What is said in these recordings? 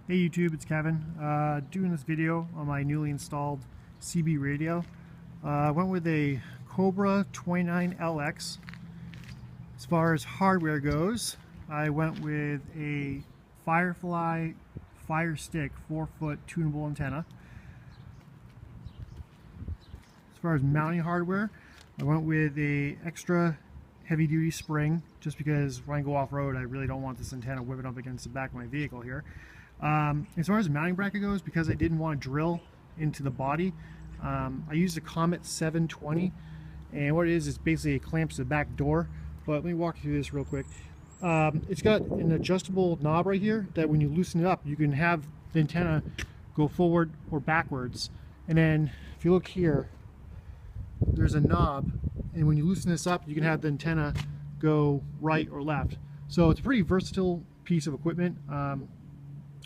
Hey YouTube, it's Kevin. Doing this video on my newly installed CB radio. I went with a Cobra 29LX. As far as hardware goes, I went with a Firefly Fire Stick 4-foot tunable antenna. As far as mounting hardware, I went with a extra heavy-duty spring, just because when I go off-road I really don't want this antenna whipping up against the back of my vehicle here. As far as the mounting bracket goes, because I didn't want to drill into the body, I used a Comet 720, and what it is basically it clamps the back door. But let me walk you through this real quick. It's got an adjustable knob right here that when you loosen it up, you can have the antenna go forward or backwards. And then if you look here, there's a knob, and when you loosen this up, you can have the antenna go right or left. So it's a pretty versatile piece of equipment.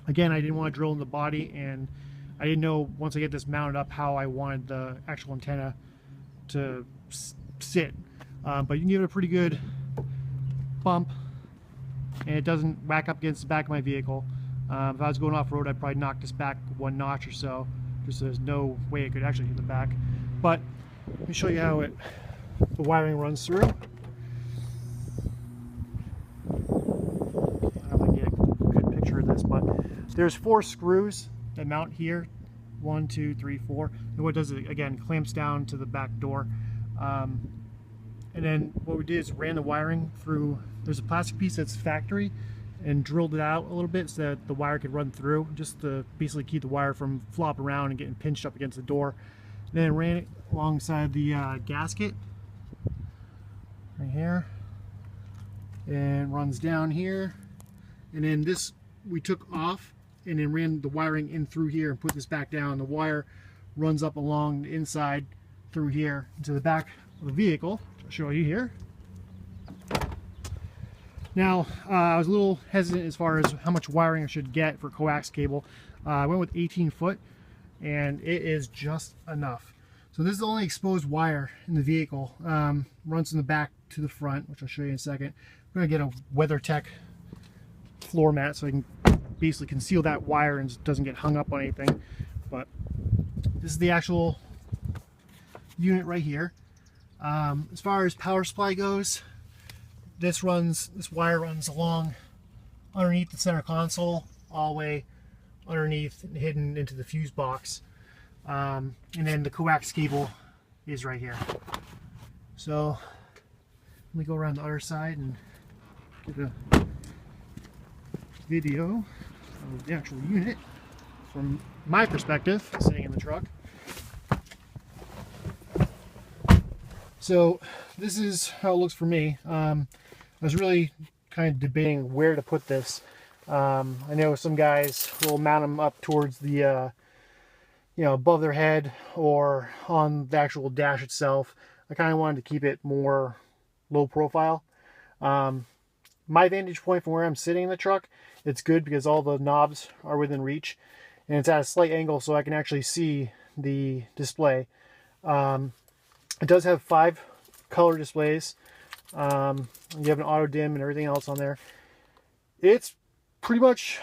Again, I didn't want to drill in the body, and I didn't know once I get this mounted up how I wanted the actual antenna to sit. But you can give it a pretty good bump, and it doesn't whack up against the back of my vehicle. If I was going off-road, I'd probably knock this back one notch or so, just so there's no way it could actually hit the back. But let me show you how the wiring runs through. I don't know if I can get a good picture of this, but there's 4 screws that mount here. 1, 2, 3, 4. And what it does is, again, clamps down to the back door. And then what we did is ran the wiring through. There's a plastic piece that's factory, and drilled it out a little bit so that the wire could run through, just to basically keep the wire from flopping around and getting pinched up against the door. And then ran it alongside the gasket right here, and runs down here. And then this we took off, and then ran the wiring in through here and put this back down. The wire runs up along the inside through here into the back of the vehicle. I'll show you here. Now, I was a little hesitant as far as how much wiring I should get for coax cable. I went with 18 foot, and it is just enough. So this is the only exposed wire in the vehicle. Runs from the back to the front, which I'll show you in a second. I'm going to get a WeatherTech floor mat so I can basically conceal that wire and it doesn't get hung up on anything. But this is the actual unit right here. As far as power supply goes, this wire runs along underneath the center console, all the way underneath and hidden into the fuse box. And then the coax cable is right here. So let me go around the other side and get a video of the actual unit from my perspective, sitting in the truck. So this is how it looks for me. I was really kind of debating where to put this. I know some guys will mount them up towards the above their head or on the actual dash itself. I kind of wanted to keep it more low profile. My vantage point from where I'm sitting in the truck, it's good because all the knobs are within reach, and it's at a slight angle so I can actually see the display. It does have 5 color displays. You have an auto dim and everything else on there. It's pretty much,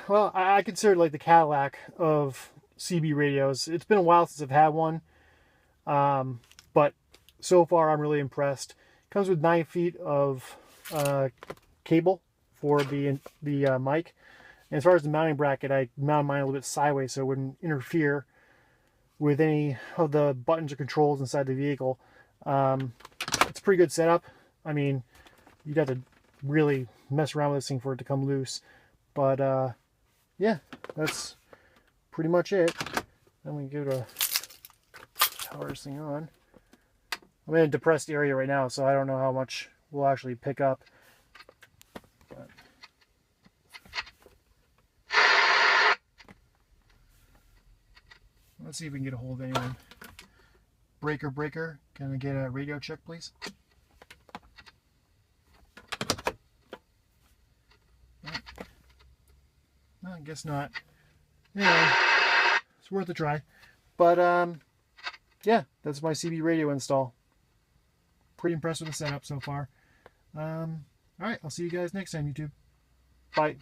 well, I consider it like the Cadillac of CB radios. It's been a while since I've had one, but so far I'm really impressed. It comes with 9 feet of cable for the mic. And as far as the mounting bracket, I mounted mine a little bit sideways so it wouldn't interfere with any of the buttons or controls inside the vehicle. It's a pretty good setup. I mean, you'd have to really mess around with this thing for it to come loose. But yeah, that's pretty much it. Then we go to power this thing on. I'm in a depressed area right now, so I don't know how much we'll actually pick up. But let's see if we can get a hold of anyone. Breaker, can I get a radio check, please? No, I guess not. Anyway, it's worth a try. But yeah, that's my CB radio install. Pretty impressed with the setup so far. Alright, I'll see you guys next time, YouTube. Bye.